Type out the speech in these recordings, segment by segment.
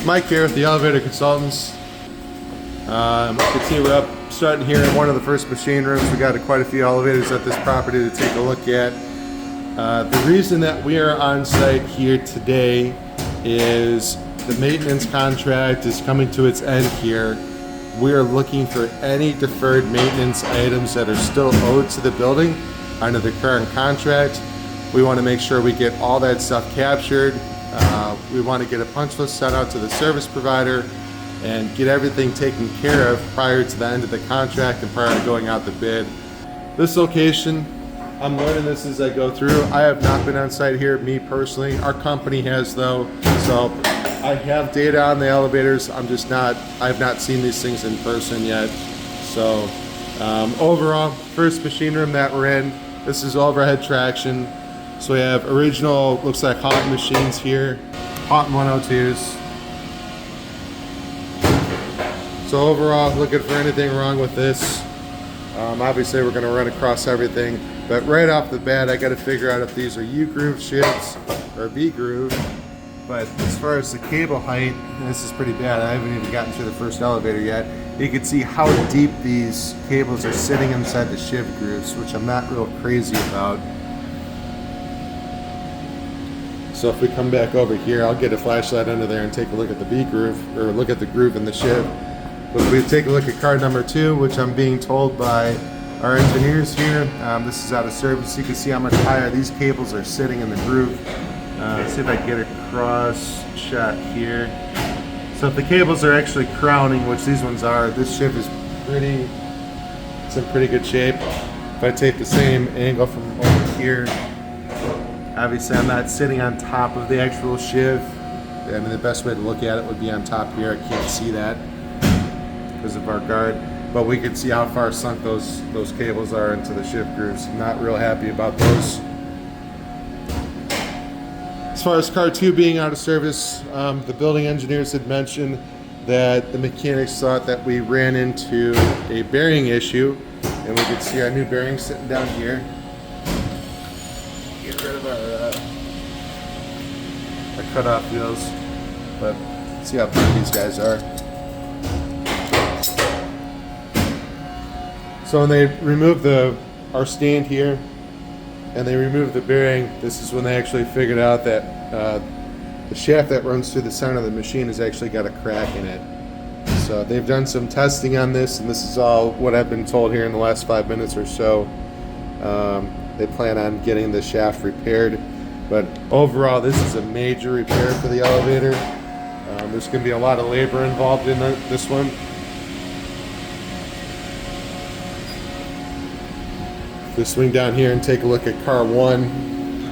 Mike here with the Elevator Consultants. You can see we're up starting here in one of the first machine rooms. We got quite a few elevators at this property to take a look at. The reason that we are on site here today is the maintenance contract is coming to its end here. We are looking for any deferred maintenance items that are still owed to the building under the current contract. We want to make sure we get all that stuff captured. We want to get a punch list sent out to the service provider and get everything taken care of prior to the end of the contract and prior to going out the bid. This location, I'm learning this as I go through. I have not been on site here, me personally. Our company has though, so I have data on the elevators. I have not seen these things in person yet. So overall, first machine room that we're in, this is overhead traction. So we have original, looks like Haughton machines here, Haughton 102s. So overall, looking for anything wrong with this. Obviously we're gonna run across everything, but right off the bat, I gotta figure out if these are U-groove shifts or V-groove. But as far as the cable height, this is pretty bad. I haven't even gotten through the first elevator yet. You can see how deep these cables are sitting inside the Sheave grooves, which I'm not real crazy about. So if we come back over here, I'll get a flashlight under there and take a look at the V groove, or look at the groove in the Sheave. But if we take a look at card number 2, which I'm being told by our engineers here, this is out of service. You can see how much higher these cables are sitting in the groove. See if I can get a cross shot here. So if the cables are actually crowning, which these ones are, this Sheave is it's in pretty good shape. If I take the same angle from over here, obviously I'm not sitting on top of the actual Sheave. I mean, the best way to look at it would be on top here. I can't see that because of our guard, but we can see how far sunk those cables are into the Sheave grooves. I'm not real happy about those. As far as car 2 being out of service, the building engineers had mentioned that the mechanics thought that we ran into a bearing issue, and we could see our new bearing sitting down here. Get rid of our cutoff wheels, but see how big these guys are. So when they removed our stand here and they removed the bearing, this is when they actually figured out that the shaft that runs through the center of the machine has actually got a crack in it. So they've done some testing on this, and this is all what I've been told here in the last 5 minutes or so. They plan on getting the shaft repaired, but overall this is a major repair for the elevator. There's going to be a lot of labor involved in this one. If we swing down here and take a look at car 1,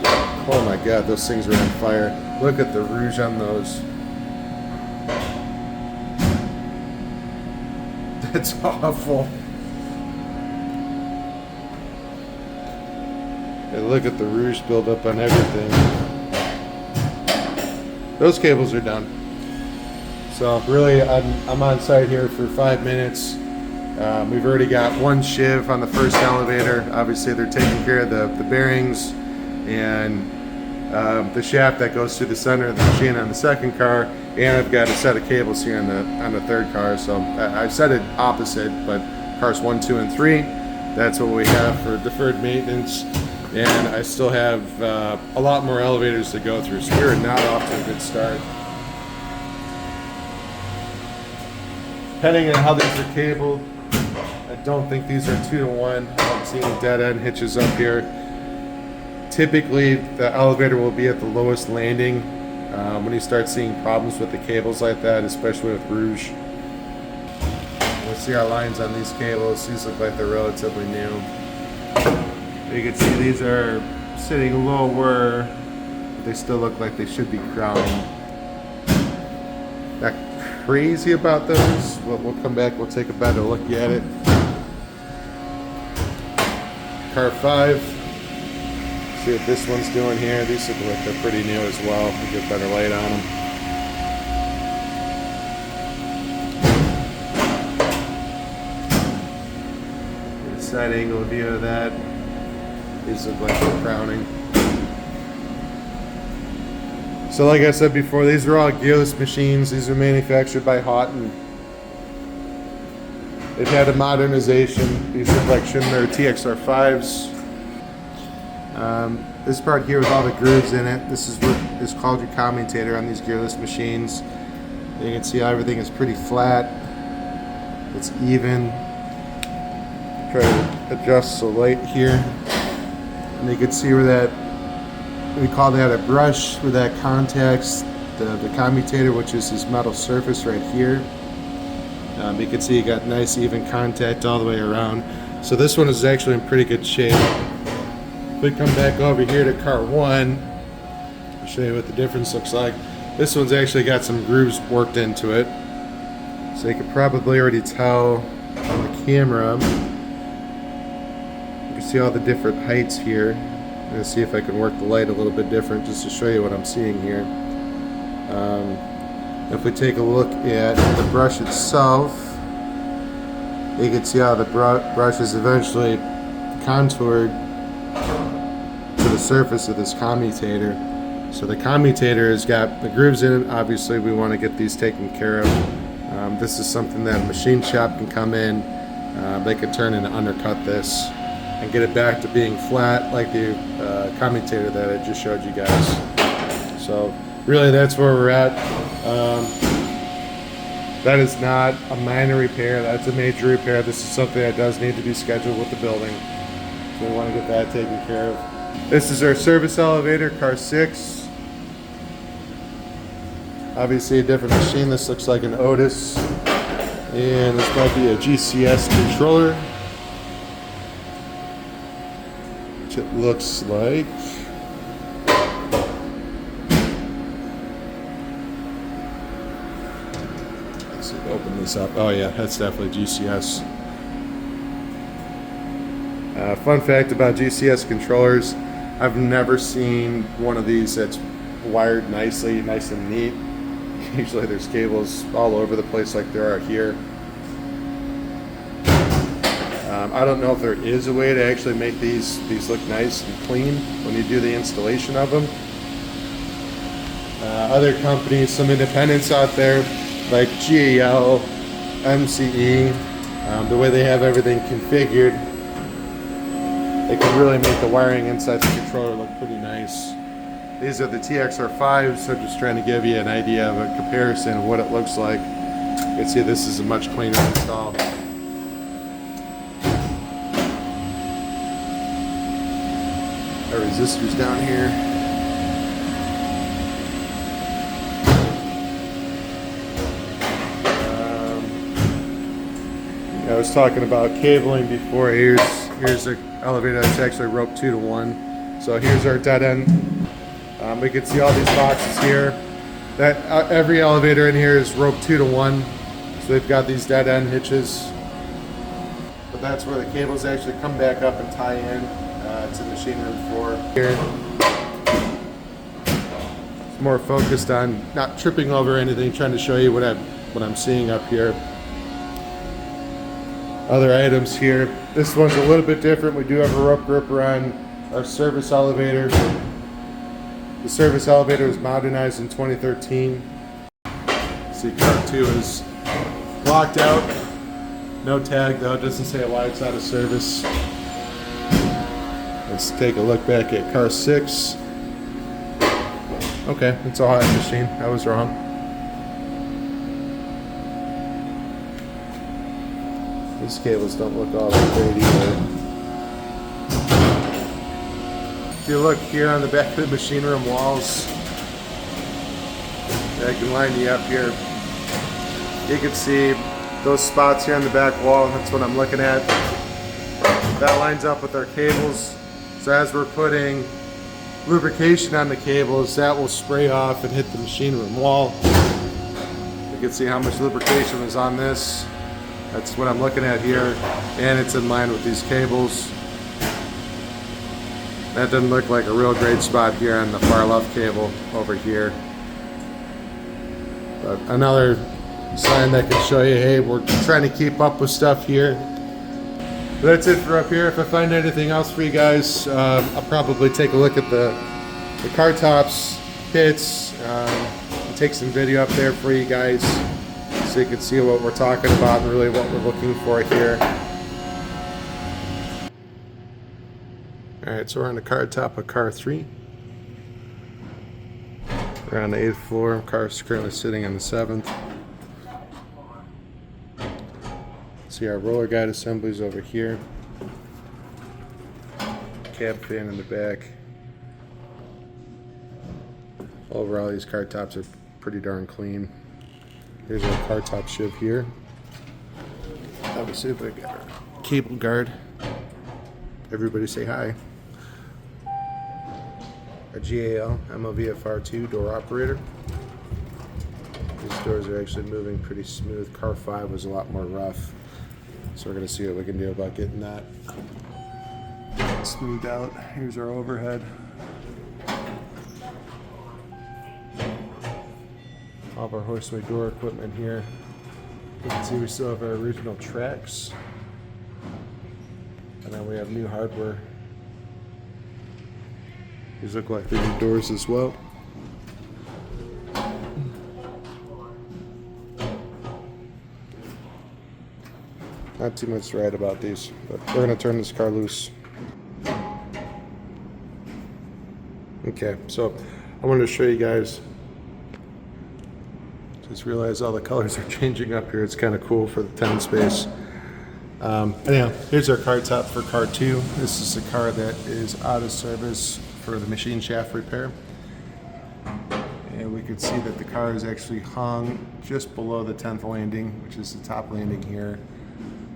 oh my god, those things are on fire. Look at the rouge on those. That's awful. And look at the rouge buildup on everything. Those cables are done. So really, I'm on site here for 5 minutes. We've already got one Sheave on the first elevator. Obviously they're taking care of the bearings and the shaft that goes through the center of the machine on the second car, and I've got a set of cables here on the third car. So I've set it opposite, but cars 1, 2, and 3, that's what we have for deferred maintenance. And I still have a lot more elevators to go through, so we're not off to a good start. Depending on how these are cabled, I don't think these are 2-to-1. I don't see any dead end hitches up here. Typically, the elevator will be at the lowest landing when you start seeing problems with the cables like that, especially with rouge. We'll see our lines on these cables. These look like they're relatively new. You can see these are sitting lower, but they still look like they should be crowning. Not crazy about those, but we'll come back, we'll take a better look at it. Car 5, see what this one's doing here. These look like they're pretty new as well. We'll get better light on them. Get a side angle view of that. These look like they're crowning. So like I said before, these are all gearless machines. These are manufactured by Haughton. They've had a modernization. These are like Schindler TXR5s. This part here with all the grooves in it, this is what is called your commutator on these gearless machines. You can see how everything is pretty flat. It's even. Try to adjust the light here. And you can see where that, we call that a brush, where that contacts the commutator, which is this metal surface right here. You can see you got nice even contact all the way around. So this one is actually in pretty good shape. If we come back over here to car 1, I'll show you what the difference looks like. This one's actually got some grooves worked into it. So you can probably already tell on the camera. You can see all the different heights here. I'm going to see if I can work the light a little bit different just to show you what I'm seeing here. If we take a look at the brush itself, you can see how the brush is eventually contoured to the surface of this commutator. So the commutator has got the grooves in it. Obviously we want to get these taken care of. This is something that a machine shop can come in, they can turn and undercut this and get it back to being flat like the commutator that I just showed you guys. So really that's where we're at. That is not a minor repair, that's a major repair. This is something that does need to be scheduled with the building. So we want to get that taken care of. This is our service elevator, car 6. Obviously a different machine. This looks like an Otis. And this might be a GCS controller. Which it looks like. Let's see, open this up. Oh yeah, that's definitely GCS. Fun fact about GCS controllers, I've never seen one of these that's wired nicely, nice and neat. Usually there's cables all over the place like there are here. I don't know if there is a way to actually make these look nice and clean when you do the installation of them. Other companies, some independents out there like GAL, MCE, the way they have everything configured, they can really make the wiring inside the controller look pretty nice. These are the TXR5s, so I'm just trying to give you an idea of a comparison of what it looks like. You can see this is a much cleaner install. Our resistors down here. I was talking about cabling before. Here's the elevator that's actually roped 2 to 1. So here's our dead end. We can see all these boxes here. That every elevator in here is roped 2 to 1. So they've got these dead end hitches. But that's where the cables actually come back up and tie in to the machine room floor. Here, it's more focused on not tripping over anything, trying to show you what I'm seeing up here. Other items here. This one's a little bit different. We do have a rope gripper on our service elevator. The service elevator was modernized in 2013. See, car 2 is blocked out. No tag though, it doesn't say why it's out of service. Let's take a look back at car 6. Okay, it's a Haughton machine. I was wrong. These cables don't look all that great either. If you look here on the back of the machine room walls, I can line you up here. You can see those spots here on the back wall. That's what I'm looking at. That lines up with our cables. So as we're putting lubrication on the cables, that will spray off and hit the machine room wall. You can see how much lubrication is on this. That's what I'm looking at here, and it's in line with these cables. That doesn't look like a real great spot here on the far left cable over here. But another sign that can show you, hey, we're trying to keep up with stuff here. But that's it for up here. If I find anything else for you guys, I'll probably take a look at the Cartops pits. I'll take some video up there for you guys so you can see what we're talking about and really what we're looking for here. Alright, so we're on the car top of car 3. We're on the 8th floor. Car's currently sitting on the 7th. See our roller guide assemblies over here. Cab fan in the back. Overall, these car tops are pretty darn clean. Here's our car top shiv here. Obviously, we got our cable guard. Everybody say hi. A GAL MOVFR2 door operator. These doors are actually moving pretty smooth. Car 5 was a lot more rough. So we're going to see what we can do about getting that smoothed out. Here's our overhead. All of our horseway door equipment here. You can see we still have our original tracks. And then we have new hardware. These look like the new doors as well. Not too much to write about these, but we're going to turn this car loose. Okay, so I wanted to show you guys. Just realized all the colors are changing up here. It's kind of cool for the 10 space. Anyhow, here's our car top for car 2. This is a car that is out of service for the machine shaft repair. And we could see that the car is actually hung just below the 10th landing, which is the top landing here.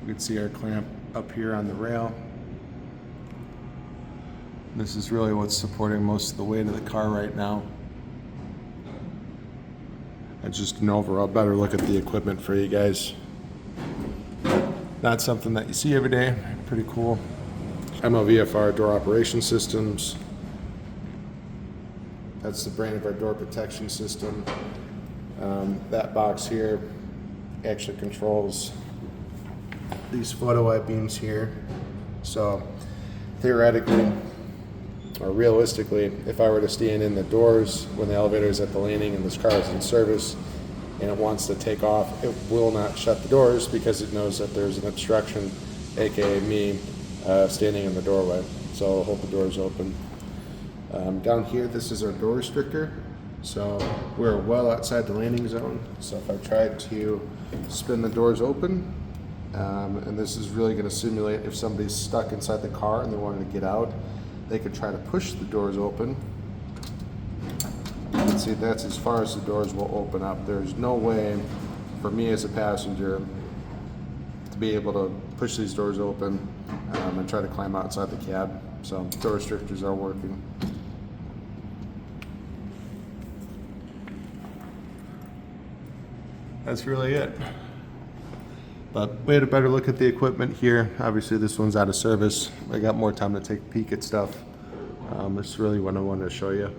We could see our clamp up here on the rail. This is really what's supporting most of the weight of the car right now. And just an overall better look at the equipment for you guys. Not something that you see every day. Pretty cool. MOVFR door operation systems. That's the brand of our door protection system. That box here actually controls these photo eye beams here. So theoretically, or realistically, if I were to stand in the doors when the elevator is at the landing and this car is in service and it wants to take off, it will not shut the doors because it knows that there's an obstruction, aka me, standing in the doorway. So I'll hold the doors open. Down here, this is our door restrictor. So we're well outside the landing zone. So if I tried to spin the doors open, and this is really going to simulate if somebody's stuck inside the car and they wanted to get out, they could try to push the doors open. You can see that's as far as the doors will open up. There's no way for me as a passenger to be able to push these doors open and try to climb outside the cab. So door restrictors are working. That's really it. But we had a better look at the equipment here. Obviously this one's out of service. I got more time to take a peek at stuff. This is really what I wanted to show you.